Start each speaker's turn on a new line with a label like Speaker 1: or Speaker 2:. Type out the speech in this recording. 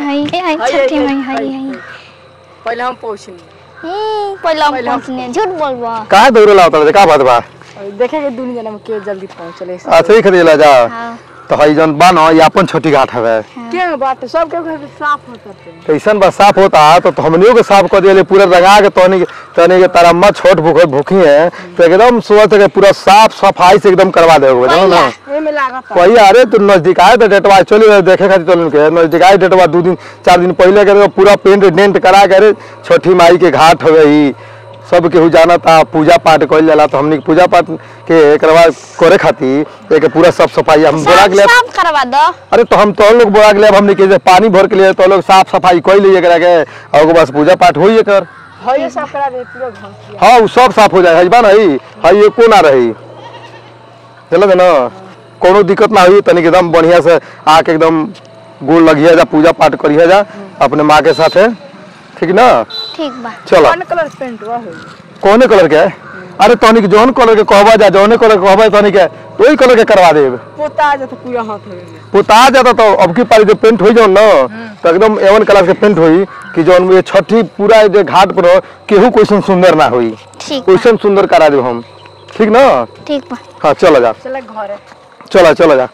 Speaker 1: हाय छठी माई हाय
Speaker 2: पहले हम पहुंचनी
Speaker 1: पहले हम पहुंचने झूठ बोलबा
Speaker 3: काहे दौड़े लावत का बात बा
Speaker 2: देखे के दुनिया में के जल्दी पहुंचले
Speaker 3: अच्छा ही खरीला जा तो हई जन बा न ये अपन छोटी घाट हवे
Speaker 2: के बात सब के घर साफ होता है
Speaker 3: ऐसन बस साफ होता तो हमनियों के साफ कर दिए पूरा रंगा के तनी के तारा मत छोट भूखी है तो एकदम सुबह तक पूरा साफ सफाई से एकदम करवा देबो जानो ना
Speaker 2: एमे लागत
Speaker 3: कोई अरे तू नजदीक आए तो डेटवा चली देखे खातिर चलन के नजदीक आए डेटवा 2 दिन 4 दिन पहले के पूरा पेंट डेंट करा के छोटी माई के घाट हवे ही सब केहू जाना था पूजा पाठ कइल जाला तो हमनी पूजा पाठ के एकरवा करे खातिर एक पूरा साफ सफाई हम बोला के
Speaker 1: साफ करवा दो
Speaker 3: अरे तो हम तो लोग बोला के हमनी के पानी भर के लिए तो लोग साफ सफाई कइल लिए एकरा के और बस पूजा पाठ होई एकर
Speaker 2: हई साफ करा दे पूरा घर
Speaker 3: हां वो सब साफ हो जाए हई बा नहीं हई एको ना रही चलो ना कोनो दिक्कत ना हुई तनी एकदम बढ़िया से आके एकदम गोल लगिया जा पूजा पाठ करिया जा अपने माँ के साथ ठीक ना
Speaker 1: ठीक बा
Speaker 3: चलो
Speaker 2: कौन कलर पेंट हुआ है
Speaker 3: कौन कलर के अरे तोनी के जोन कलर के कहबा जा जोन कलर कहबा तोनी के वही कलर के करवा देब
Speaker 2: पोता जाता पूरा हाथ में
Speaker 3: पोता जाता तो अब की पारी जो पेंट होई जोन ना तो एकदम एवन कलर के पेंट होई कि जोन ये छठी पूरा जे घाट पर केहू कोइसन सुंदर ना होई
Speaker 1: ठीक
Speaker 3: कोइसन सुंदर करा देब हम ठीक ना
Speaker 1: ठीक बा
Speaker 3: हां चलो जा
Speaker 2: चल घर
Speaker 3: चलो जा